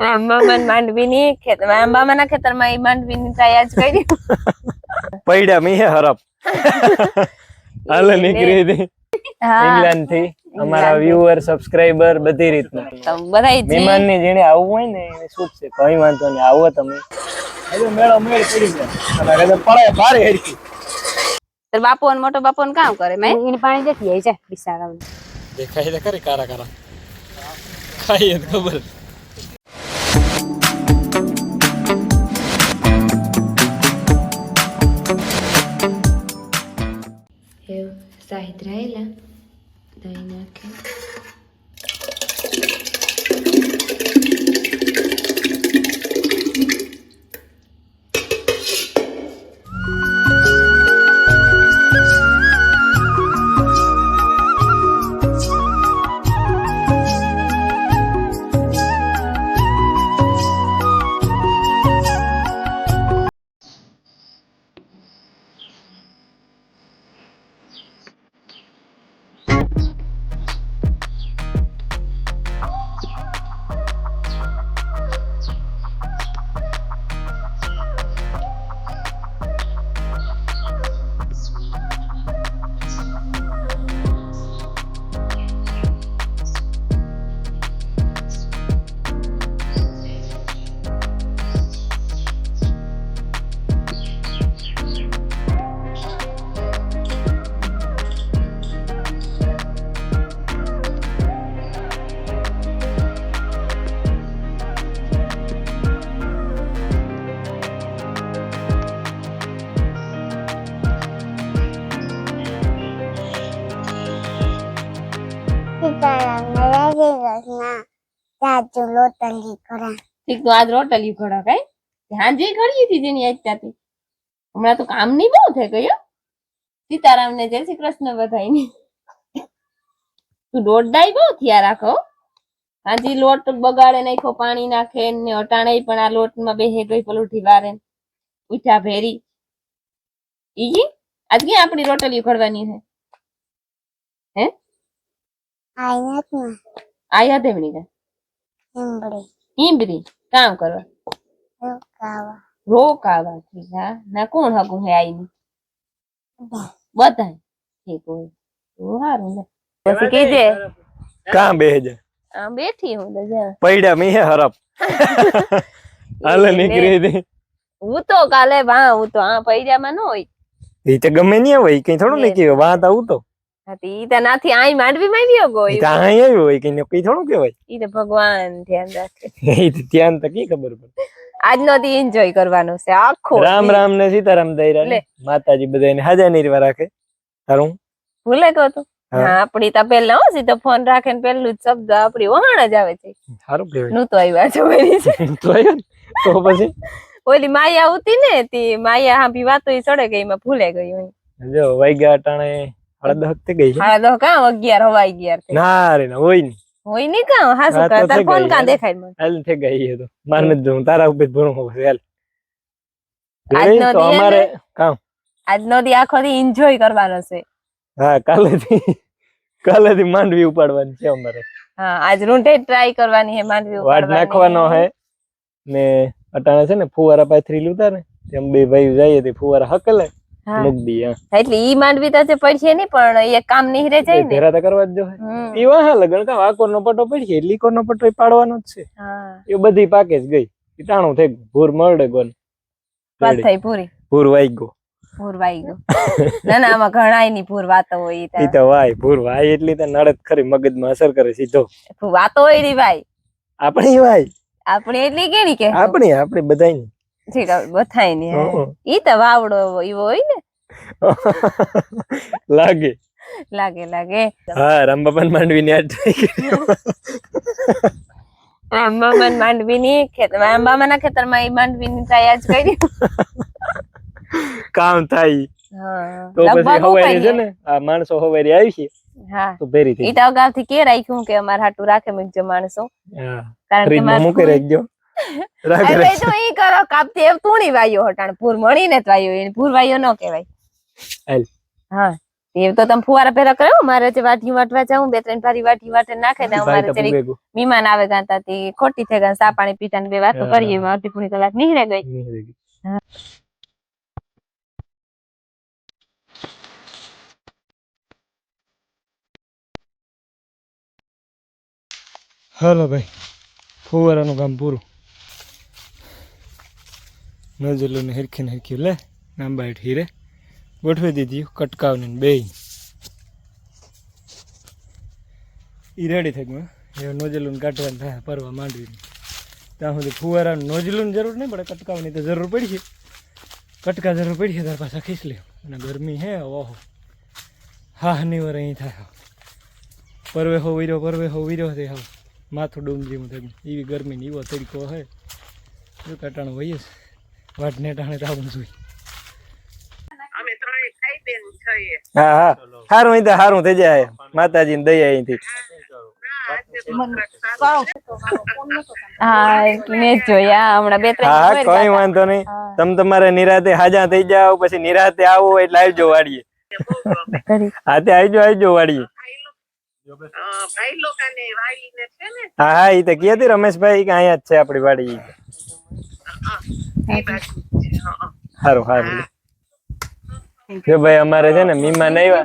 આંબામાં માંડવીની ખેતરમાં આંબામાંના ખેતરમાં ઈ માંડવીની ટ્રાય આજ કરી પૈડા મી હે હરપ હાલ નીકળી હતી ઇંગ્લેન્ડ થી અમારા વ્યુઅર સબસ્ક્રાઇબર બધી રીતના બધાય મહેમાનની જેને આવવું હોય ને એને શું છે કઈ વાંધો નહીં આવો તમે હવે મેળો મેળ પડી જાય અને કદમ પડે બારે હેડકી તો બાપુ અને મોટો બાપુ કામ કરે મે એને પાણી દેતી આવી છે બિસારા દેખાય તો ખરી કારા કારા ખાઈએ તો ખબર સાહિત રહેલા દહીં નાખે ઠીક તો આજ રોટલી ખોડા કઈ હાંજે ઘડી હતી જેની આજતાથી હમણાં તો કામ ની બહુ થઈ ગયો સીતારામ ને જય શ્રી કૃષ્ણ બધાય ની તું દોડડાઈ બહુ થયા રાખો હાજી લોટ બગાડે નાખો પાણી નાખે ને અટાણે પણ આ લોટ માં બેહે ગઈ પલુઠી વારે ઉઠા ભેરી ઈ આજ ક્યાં આપડી રોટલી ખોડવાની છે હે આયા દેવણી કે ઈંબરી કામ કરવા રોકાવા ઠીક હા ના કોણ હગું હે આઈ ની બધા ઠીક હોય તો હારું ને પછી કીજે કાં બેહજે આ બેઠી હું તો પૈડા મી હે હરપ હાલ નીકળી હતી હું તો કાલે વાહ હું તો આ પૈજામાં ન હોય ઈ તો ગમે નહીં હોય કઈ થોડું નીકળ્યો વાત આવું તો ઈ તો નાથી આઈ માંડવી માં આવ્યો ગયો ઈ તો આઈ આવ્યો હોય કઈ કઈ થોડું કહેવાય ઈ તો ભગવાન ધ્યાન રાખે ઈ તો ધ્યાન તો કી ખબર પડે આજનો દી એન્જોય કરવાનો છે આખો રામ રામ ને સીતારામ દઈરા માતાજી બધાને હાજર નીરવા રાખે તારું ભૂલે ગયો તો હા આપડી તો પેલા હો સીધો ફોન રાખે ને પેલું જ શબ્દ આપડી વહાણ જ આવે છે સારું કહેવાય નું તો આવ્યા છો તો આવ્યો તો પછી ઓલી માયા ઉતી ને તી માયા હાંભી વાતો ઈ ચડે ગઈ માં ભૂલે ગઈ હોય જો વાગ્યા અટાણે 10:30 થઈ ગઈ છે 10:30 કાં 11 હવા 11 ના રે ના હોય ની હોય ની કાં હાસુ તાર ફોન કાં દેખાય મને હાલ થઈ ગઈ તો મારને જ હું તારા ઉપર ભણો હવે હાલ આજનો તો અમારે કામ આજનો દી આખો દી એન્જોય કરવાનો છે હા કાલેથી માંડવી ઉપાડવાની છે અમારે હા આજ રૂંઢે ટ્રાય કરવાની છે માંડવી વાડ નાખવાનો હે ને અટાણે છે ને ફુવારા પાથરી લીધા ને તેમ બે ભાઈ જઈએ તે ફુવારા હકલે મૂક દી એટલે ઈ માંડવી તો પડશે નહીં પણ એ કામ નહીં રહે જાય ને ભેરા તો કરવા જ જો ઈ વાહ લગન કા વાકોર નો પટો પડશે લીકોર નો પટો પાડવાનો જ છે એ બધી પાકે જ ગઈ ટાણું થઈ ભૂર મળે ગોન વાત થઈ પૂરી ભૂર વાઈ ગયો ભૂર વાઈ ગયો ના ના આમાં ઘણાય ની ભૂર વાતો હોય ઈ તો વાય ભૂર વાય એટલી તો નડત ખરી મગજમાં અસર કરે સીધો વાતો હોય ની ભાઈ આપણી વાય આપણી એટલી કેની કે આપણી બધાની ઠીક બધાય ની ઈ તો વાવડો ઈવો હોય ને લાગે હા રામબાપન માંડવી ની આજ આંબામાં માંડવીની ખેતરમાં આંબામાંના ખેતરમાં ઈ માંડવીની ટ્રાય આજ કરી કામ થાય તો પછી હવારી છે ને આ માણસો હવારી આવી છે હા તો ભેરી થઈ ઈ તો અગાઉથી કે રાખ્યું કે અમાર હાટુ રાખે મૂકજો માણસો હા કારણ કે માર મૂકી રાખજો અરે તો ઈ કરો કાપતી એવ તુણી વાયો હટાણ પૂર મળીને જ વાયો એને પૂર વાયો ન કહેવાય હાલ હા એ તો તમે ફુવારા પેલા કર્યો મારે જે વાટી વાટવા જાઉં 2-3 ભારી વાટી વાટે નાખે ને ભાઈ અમારે તો જરીક ભૂગેગું. મહેમાન આવે ગાતા તે ખોટી થઈ ગયા ચા પાણી પીતા ને 2 વાતો હા. કરીએ એમાં અડધી પૂરી કલાક નીકળે ગઈ હાલો ભાઈ ફુવારાનું કામ પૂરું. નજલું ને હરખી લે લાંબા હેઠી રે ગોઠવી દીધી કટકાવને બે ઈ રેડી થઈ ગયું. એ નોજલું કાઢવાનું થાય પરવા માંડવી ત્યાં સુધી ફુવારાનું નોજલું જરૂર નહીં પડે કટકાવની તો જરૂર પડી છે. કટકા જરૂર પડી છે તાર પાછા ખીચ લે અને ગરમી હે ઓહો હા નહીં અહીં થાય પરવે હો વીર્યો થઈ હા માથું ડુંગળી થઈ એવી ગરમી એવો તરીકો હે જો કાટાણું વહીએ વાટને ટાણે તાવું જોઈએ. હા હા સારું અહીં સારું થઈ જાય માતાજીની દયા અહીંથી. હા મેં જોયા હમણાં 2-3 હા કઈ વાંધો નહીં. તમે તમારે નિરાતે હાજા થઈ જાવ પછી નિરાતે આવો એટલે આવજો વાડીએ. હા તે આવજો વાડીએ. હા હા એ તો કહી હતી રમેશભાઈ કે અહીંયા જ છે આપડી વાડી. સારું સારું જો ભાઈ અમારે છે ને મહેમાન આવ્યા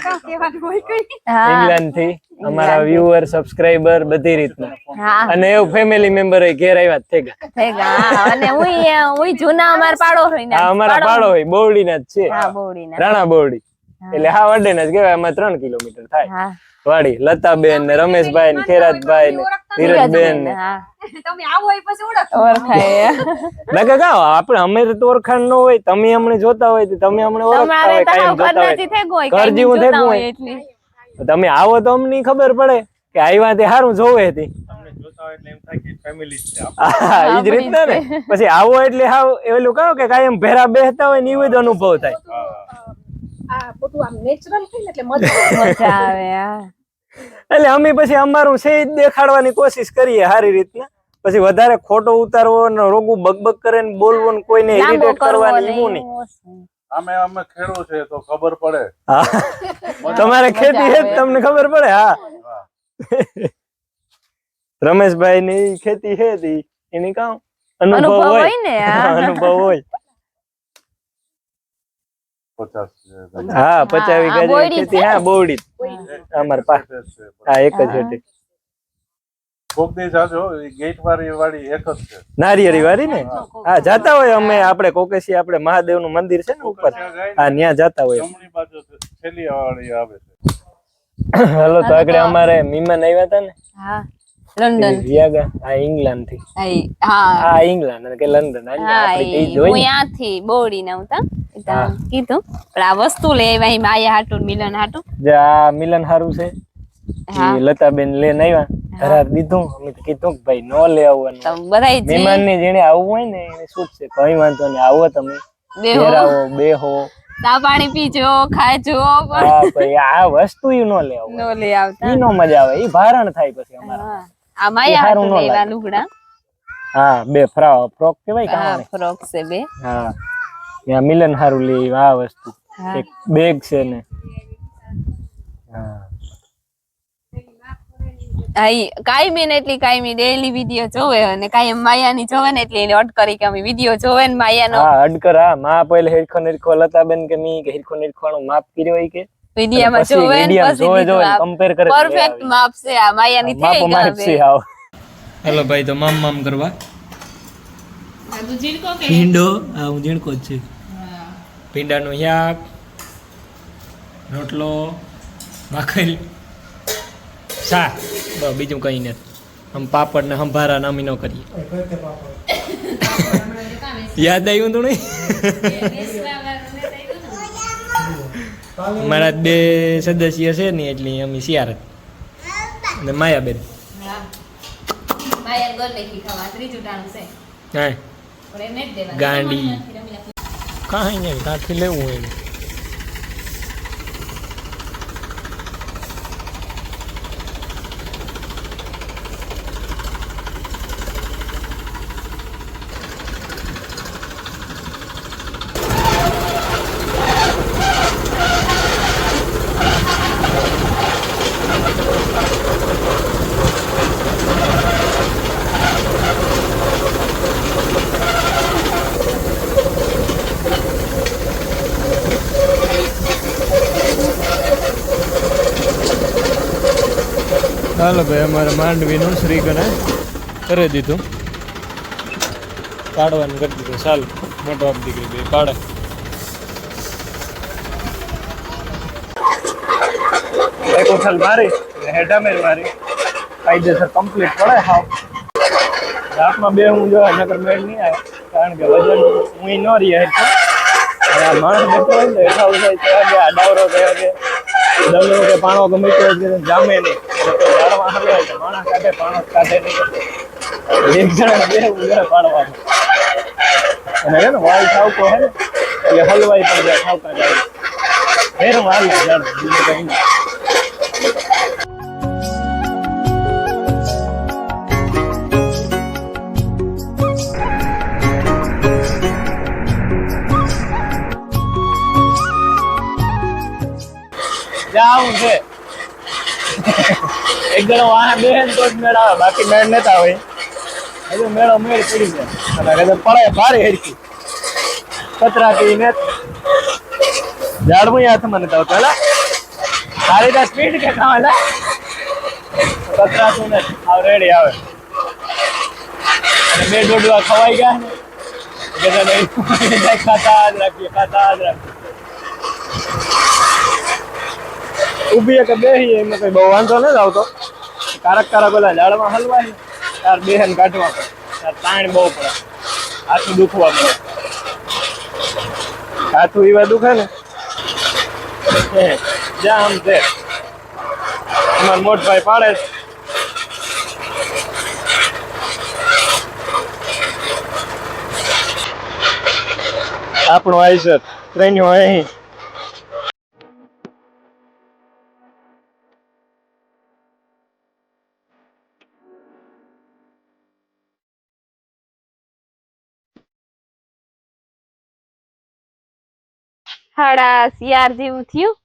ઇંગ્લેન્ડ થી અમારા વ્યુઅર સબસ્ક્રાઇબર બધી રીતના અને એવું ફેમિલી મેમ્બર ઘેર આવ્યા થઈ ગયા અને હું જૂના અમાર પાડો હોય ને અમારા પાડો હોય બોવડી ના જ છે રાણા બોવડી એટલે હા વડે ના જ કહેવાય અમારે 3 કિલોમીટર થાય વાડી. લતાબેન ને રમેશભાઈ ને ખેરાજભાઈ ને ધીરજબેન ને તમે આવો એ પછી ઓળખાય ના કા આપણે અમે તો ઓળખાણ ન હોય તમે અમને જોતા હોય તો તમે અમને ઓળખતા હોય કાયમ જોતા હોય ઘર જેવું થેગું હોય તમે આવો તો અમને ખબર પડે કે આવ્યા તે સારું જોવે હતી ઈ જ રીતના ને પછી આવો એટલે હાવ એલું કહો કે કાયમ ભેરા બેસતા હોય ને એવો જ અનુભવ થાય. બધું આમ નેચરલ થઈ એટલે મજા આવે એટલે અમે પછી અમારું છે દેખાડવાની કોશિશ કરીએ સારી રીતના. પછી વધારે ખોટો ઉતારવો ને રોગું બકબક કરે ને બોલવું ને કોઈને ઇરિટેટ કરવાની એવું નહીં. અમે ખેડૂત છે તો ખબર પડે. હા તમારે ખેતી છે તમને ખબર પડે. હા રમેશભાઈ ની ખેતી છે એની કામ અનુભવ હોય ને અનુભવ હોય. 50 હા 50 વીઘા ખેતી. હા બોવડી અમારે પાસે હા એક જ છે નારિયેળી વાળી ને. હા જાતા હોય અમે આપણે કોકેશી આપણે મહાદેવ નું મંદિર છે ને ઉપર હા ત્યાં જાતા હોય. હાલો તો આગળ અમારે મહેમાન આવ્યા હતા ને લંડન હા ઇંગ્લેન્ડ થી. હા ઇંગ્લેન્ડ કે લંડન હું ત્યાંથી બોવડી ના હતા કીધું પણ આ વસ્તુ લે આવ્યા માયા હાટુ મિલન હાટુ મિલન હારું છે. લતાબેન લઈને આવ્યા કરાર દીધું અમે કીધું ભાઈ નો લે આવવાનું મહેમાન ની જેને આવવું હોય ને એને શું છે કઈ વાંધો નહીં આવો તમે ઘેર આવો બેહો ચા પાણી પીજો ખાજો. હા ભાઈ આ વસ્તુ ઈ નો લે આવતા ઈ નો મજા આવે ઈ ભારણ થાય પછી અમારા આ માયા હાટુ લેવા લુગડા. હા 2 ફ્રોક કેવાય કાણે ફ્રોક છે 2. હા ત્યાં મિલન હારું લે આ વસ્તુ એક બેગ છે ને. હા કાયમી ને એટલી કાયમી ડેઈલી વિડિયો જોવે અને કાયમ માયાની જોવે ને એટલે એને અડ કરી કે અમે વિડિયો જોવે ને માયાનો હા અડકર હા માં પહેલે હેરખો લતાબેન કે મી કે હેરખોનું માપ કર્યો હોય કે વિડિયામાં જોવે ને પછી જોવે કમ્પેર કરે પરફેક્ટ માપ છે આ માયાની થઈ ગઈ છે. આવ હેલો ભાઈ તો મામ કરવા તું જીણકો કે ભીંડો હા હું જીણકો જ છે. ભીંડાનું શાક રોટલો ભાખરી શાક બસ બીજું કઈ નથી. આમ પાપડ ને સંભારા નામી નો કરીએ. યાદ આવ્યું તું નહીં મારા 2 સદસ્ય છે ને એટલે અમે શિયાર અને માયાબેન ગાંડી કાંઈ નહીં ત્યાંથી લેવું હોય. હાલો ભાઈ, અમારે માંડવીનું શ્રીગણે કરી દીધું, પાડવાનું કરી દીધું. ચાલો, મોટો આપ દીકરી બે પાડે. એક ઉછલ મારી હેઠા મેલ મારી કાયદેસર કમ્પ્લીટ પડે. હાવ રાતમાં બે હું જોવા નકર મેળ નહીં આવે, કારણ કે વજન હું ન રહી હેઠો. અને આ માણસ બેઠો હોય ને હેઠા ઉઠાય ત્યાં કે આ ડાવરો કહેવાય કે દમનો કે પાણો ગમે તે જામે નહીં. ઝાડમાં હલવાય તો માણસ કાઢે, પાણો કાઢે નહીં. એક જણા બે ઉઘરે પાડવાનું. અને હે ને વાલ ઠાવકો હે ને એટલે હલવાઈ પણ જાય, ઠાવકા જાય. ફેર વાલ ઝાડ બીજું કઈ નહીં. આવું છે એક જણો વાહ બે તો જ મેળ આવે, બાકી મેળ નતા હોય. હજુ મેળો મેળ પડી જાય અને કદાચ પડે ભારે હેરકી કતરાતી ને ઝાડમાં હાથમાં નતા આવતા. પેલા સારી રીતે સ્પીડ કે ખાવા કતરાતું ને આવ રેડી આવે. અને બે દોડવા ખવાઈ ગયા ને ખાતા જ રાખીએ, ખાતા જ રાખીએ. ઉભી કે બેહી એમાં કઈ બહુ વાંધો નથી આવતો. કારક ઓલા ઝાડમાં હલવાય ને તાર બેહન કાઢવા પડે, તાર તાણ બહુ પડે, હાથું દુખવા પડે. હાથું એવા દુખે ને જ્યાં આમ છે. અમાર મોટભાઈ પાડે આપણો આઈસર ટ્રેન અહીં. સાડા 11 જેવું થયું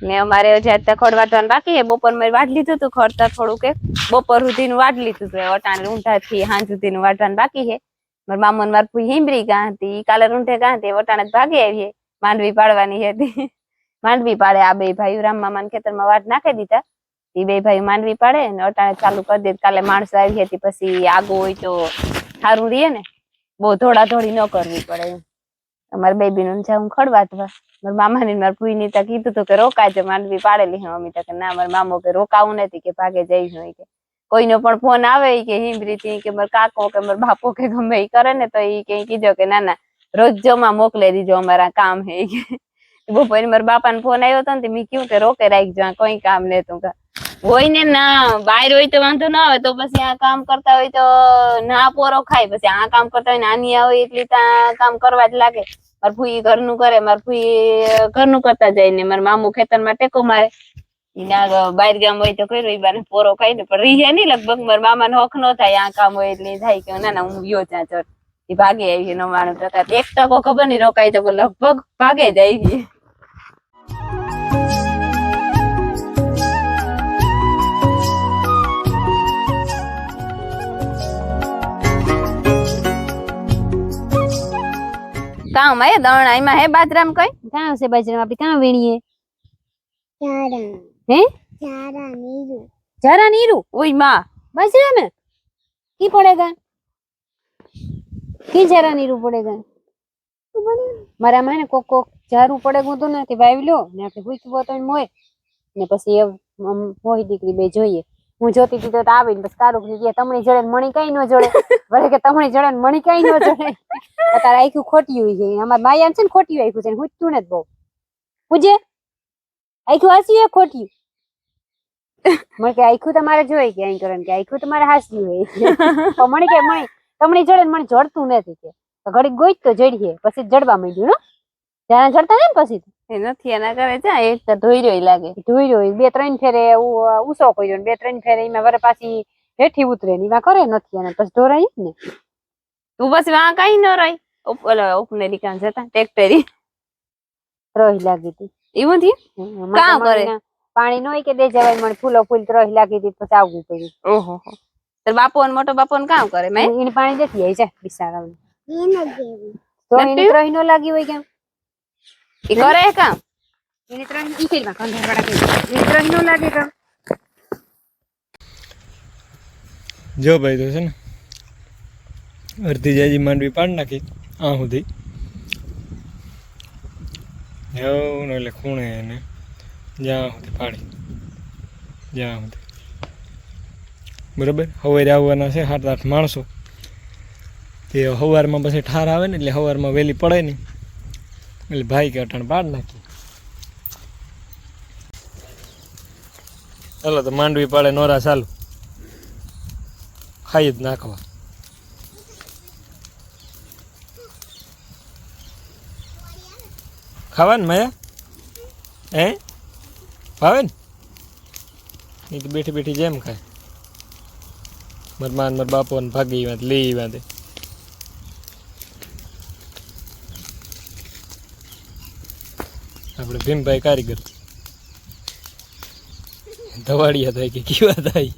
ને અમારે હજી અત્યારે ખડ વાટવાનું બાકી છે. બપોર મેં વાટ લીધું હતું ખડતા થોડુંક, બપોર સુધીનું વાટ લીધું હતું. અટાણે ઊંધાથી સાંજ સુધીનું વાટવાનું બાકી છે. મારા મામા ને મારી હિમરી ગા હતી, કાલે રૂંઢે ગા હતી, વટાણે ભાગે આવીએ. માંડવી પાડવાની હતી, માંડવી પાડે. આ બે ભાઈ રામ મામા ખેતરમાં વાટ નાખી દીધા, એ બે ભાઈ માંડવી પાડે ને અટાણે ચાલુ કરી દે. કાલે માણસો આવી હતી, પછી આગું હોય તો સારું રહીએ ને, બહુ ધોડા ધોડી ન કરવી પડે. અમારા બેબી નું જાઉં ખડવાટવા. મારા મામા ને મારા ભૂઈ ની કીધું હતું કે રોકાય માંડવી પાડેલી. અમી કે ના, મારા મામો કે રોકાવું નથી, કે ભાગે જઈશ હોય. કે કોઈનો પણ ફોન આવે કે હિમરી થી કે મારા કાકો કે મારા બાપો કે ગમે એ કરે ને તો એ કઈ કીધો કે ના ના રોજ જમા મોકલી દીજો, અમારા કામ હે. બપોરે મારા બાપા ને ફોન આવ્યો હતો ને મેં કીધું કે રોકે રાખજો, કોઈ કામ લેતું. હોય ને ના બહાર હોય તો વાંધો ના આવે, તો પછી આ કામ કરતા હોય તો ના પોરો ખાય. પછી આ કામ કરતા હોય ને આની આવે એટલી કામ કરવા જ લાગે. મારા ભૂઈ ઘરનું કરે, મારા ભૂઈ ઘરનું કરતા જાય ને મારા મામુ ખેતરમાં ટેકો મારે. બહાર ગામ હોય તો કર્યું, એ બાને પોરો ખાઈ ને પણ રીહે નહીં. લગભગ મારા મામા ને હક ન થાય, આ કામ હોય એટલે થાય કે ના ના હું ગયો ત્યાં ચડ. એ ભાગે આવી 99%. 1% ખબર નઈ રોકાય તો લગભગ ભાગે જ આવી. કામ હે દણ આમાં હે બાજરામ કઈ કામ છે? બાજરામ આપણે કામ વીણીએ હે જરા નીરુ ઓય માં બાજરા में की पड़ेगा की जरा नीरू पड़ेगा मारा में ने कोक जारू पड़ेगो तो ने के वावी लो ने આપણે ભૂકી બોતો મોય ને પછી એ મોહી દીકરી બે જોઈએ. હું જોતી હતી તો આવીને બસ કારો કે તમણી જડે મણી કઈ ન જોડે, વરે કે તમણી જડે મણી કઈ ન જોડે. અત્યારે આખું ખોટિયું છે. અમાર માયા છે ને ખોટિયું આખું છે, હુંતું ને બહુ પૂજે આખું હાસ્યું ખોટિયું. મને કે આખું તમારે જોઈ કે અહીં કરે કે આખું તમારે હાસ્યું હોય. તો મણી કે મણી તમણી જડે મને જડતું નથી કે ઘડીક ગોઈ તો જડીએ પછી જડવા માંડ્યું ને ત્યાં જડતા ને પછી નથી એના કરે છે. એક તો ધોઈ રહ્યો લાગે, ધોઈ રહ્યો 2-3 ફેરે ઉસો કર્યો, 2-3 ફેરે એમાં વરે પાછી હેઠી ઉતરે ને એમાં કરે નથી અને પછી ઢોરાય ને તું પછી વાં કઈ ન રહી. ઉપનેરી કામ જતા ટ્રેક્ટરી રોહી લાગી હતી એવું થયું. કામ કરે પાણી નો કે દે જવાય મને ફૂલો ફૂલ રોહી લાગી હતી પછી આવવું પડ્યું. ઓહો તાર બાપો ને મોટો બાપો ને કામ કરે મેં એને પાણી દેતી આવી જાય બિસારા તો એને રોહી નો લાગી હોય કેમ એ કરે કામ એને ત્રણ ઈકેલમાં કંધરવાડા કે એને ત્રણ નો લાગે કામ. જો ભાઈ તો છે ને અડધી જાજી માંડવી પાડી નાખી આ સુધી એવું ને એટલે ખૂણે એને જ્યાં સુધી પાડી જ્યાં સુધી બરાબર. સવારે આવવાના છે 7-8 માણસો. તે સવારમાં પછી ઠાર આવે ને એટલે સવારમાં વહેલી પડે નહીં એટલે ભાઈ કે અટાણ પાડ નાખી. ચાલો તો માંડવી પાડે નોરા ચાલુ ખાઈ જ નાખવા. ખાવા ને માયા હે ભાવે ને એ તો બેઠી બેઠી જેમ ખાય. મારા માન મારા બાપો ને ભાગી વાત લઈ વાંધે આપણે ભીમભાઈ કારીગર ધવાડિયા થાય કે કેવા થાય.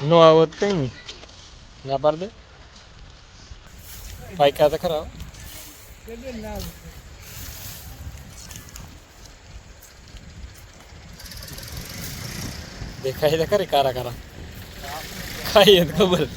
નો આવત કઈ નહીં ના પાડ દે પાયકા તો ખરા દેખાય તો ખરી કારા કારા ખાઈએ તો ખબર.